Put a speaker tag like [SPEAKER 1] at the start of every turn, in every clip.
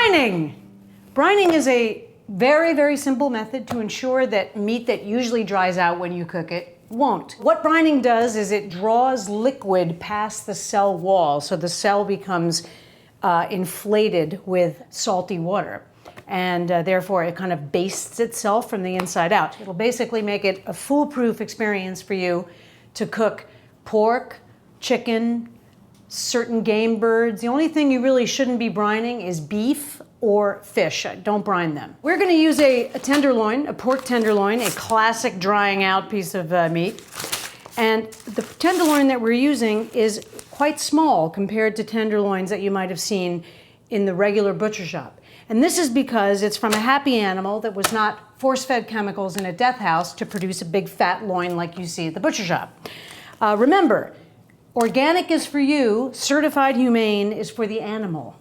[SPEAKER 1] Brining! Brining is a very, very simple method to ensure that meat that usually dries out when you cook it won't. What brining does is it draws liquid past the cell wall, so the cell becomes inflated with salty water. And therefore it kind of bastes itself from the inside out. It'll basically make it a foolproof experience for you to cook pork, chicken, certain game birds. The only thing you really shouldn't be brining is beef or fish. Don't brine them. We're going to use a tenderloin, a pork tenderloin, a classic drying out piece of meat. And the tenderloin that we're using is quite small compared to tenderloins that you might have seen in the regular butcher shop. And this is because it's from a happy animal that was not force-fed chemicals in a death house to produce a big fat loin like you see at the butcher shop. Remember, organic is for you, certified humane is for the animal.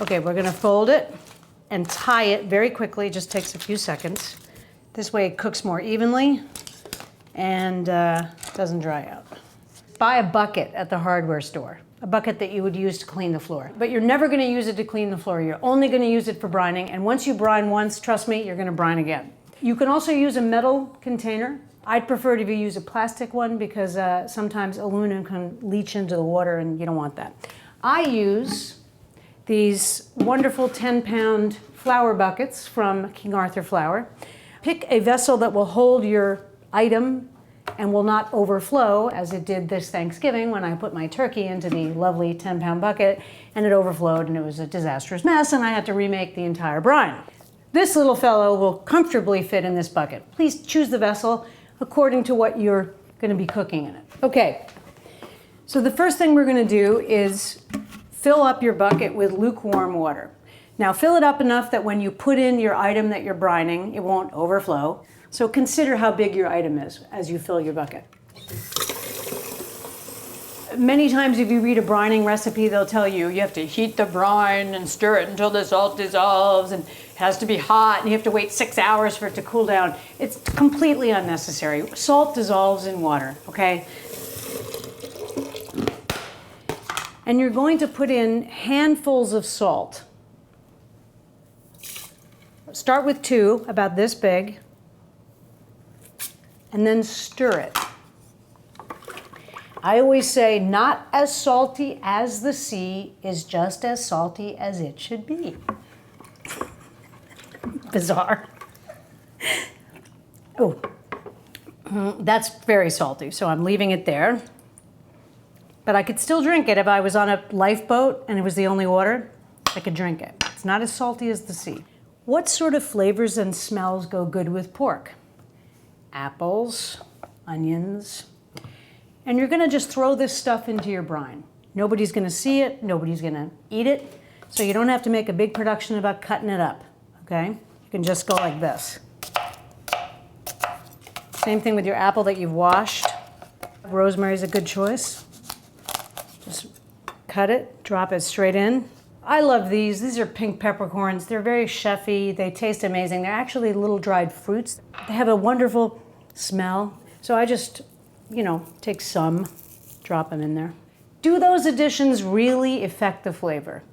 [SPEAKER 1] Okay, we're gonna fold it and tie it very quickly. It just takes a few seconds. This way it cooks more evenly and doesn't dry out. Buy a bucket at the hardware store, a bucket that you would use to clean the floor. But you're never gonna use it to clean the floor. You're only gonna use it for brining, and once you brine once, trust me, you're gonna brine again. You can also use a metal container. I'd prefer to use a plastic one because sometimes aluminum can leach into the water and you don't want that. I use these wonderful 10-pound flour buckets from King Arthur Flour. Pick a vessel that will hold your item and will not overflow, as it did this Thanksgiving when I put my turkey into the lovely 10-pound bucket and it overflowed and it was a disastrous mess and I had to remake the entire brine. This little fellow will comfortably fit in this bucket. Please choose the vessel according to what you're going to be cooking in it. Okay, so the first thing we're going to do is fill up your bucket with lukewarm water. Now fill it up enough that when you put in your item that you're brining, it won't overflow. So consider how big your item is as you fill your bucket. Many times if you read a brining recipe, they'll tell you you have to heat the brine and stir it until the salt dissolves and it has to be hot and you have to wait 6 hours for it to cool down. It's completely unnecessary. Salt dissolves in water, okay? And you're going to put in handfuls of salt. Start with 2, about this big, and then stir it. I always say not as salty as the sea is just as salty as it should be. Bizarre. Oh, that's very salty, so I'm leaving it there. But I could still drink it if I was on a lifeboat and it was the only water. I could drink it. It's not as salty as the sea. What sort of flavors and smells go good with pork? Apples, onions. And you're gonna just throw this stuff into your brine. Nobody's gonna see it, nobody's gonna eat it, so you don't have to make a big production about cutting it up, okay? You can just go like this. Same thing with your apple that you've washed. Rosemary's a good choice. Just cut it, drop it straight in. I love these. These are pink peppercorns. They're very chefy. They taste amazing. They're actually little dried fruits. They have a wonderful smell. So I just, take some, drop them in there. Do those additions really affect the flavor?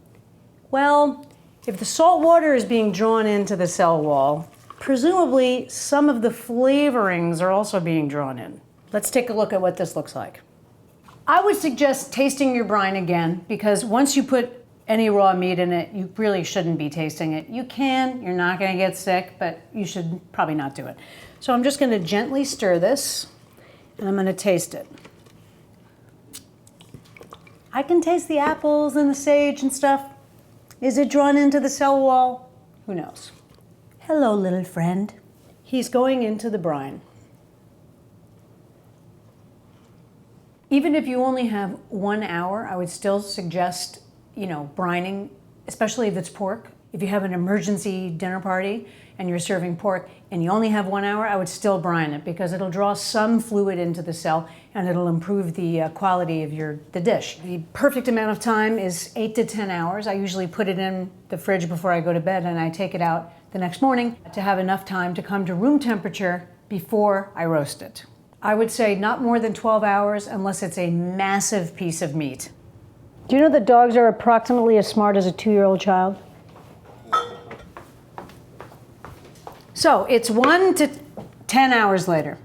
[SPEAKER 1] Well, if the salt water is being drawn into the cell wall, presumably some of the flavorings are also being drawn in. Let's take a look at what this looks like. I would suggest tasting your brine again, because once you put any raw meat in it, you really shouldn't be tasting it. You can, you're not gonna get sick, but you should probably not do it. So I'm just gonna gently stir this, and I'm gonna taste it. I can taste the apples and the sage and stuff. Is it drawn into the cell wall? Who knows? Hello, little friend. He's going into the brine. Even if you only have 1 hour, I would still suggest, brining, especially if it's pork. If you have an emergency dinner party and you're serving pork and you only have 1 hour, I would still brine it because it'll draw some fluid into the cell and it'll improve the quality of the dish. The perfect amount of time is 8 to 10 hours. I usually put it in the fridge before I go to bed and I take it out the next morning to have enough time to come to room temperature before I roast it. I would say not more than 12 hours unless it's a massive piece of meat. Do you know that dogs are approximately as smart as a 2-year-old child? So it's 1 to 10 hours later.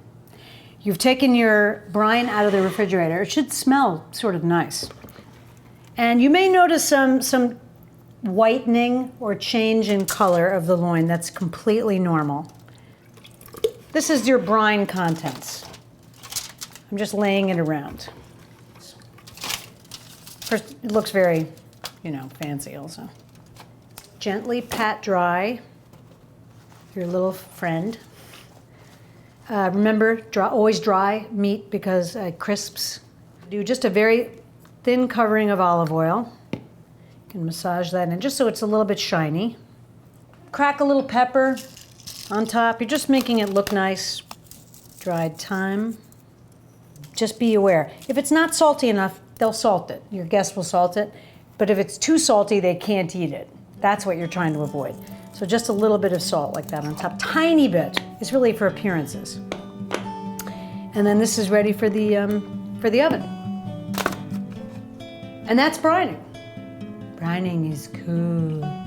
[SPEAKER 1] You've taken your brine out of the refrigerator. It should smell sort of nice. And you may notice some whitening or change in color of the loin. That's completely normal. This is your brine contents. I'm just laying it around. First, it looks very, fancy also. Gently pat dry your little friend. Remember, always dry meat because it crisps. Do just a very thin covering of olive oil. You can massage that in just so it's a little bit shiny. Crack a little pepper on top. You're just making it look nice. Dried thyme. Just be aware. If it's not salty enough, they'll salt it. Your guests will salt it. But if it's too salty, they can't eat it. That's what you're trying to avoid. So just a little bit of salt like that on top. Tiny bit. It's really for appearances. And then this is ready for the oven. And that's brining. Brining is cool.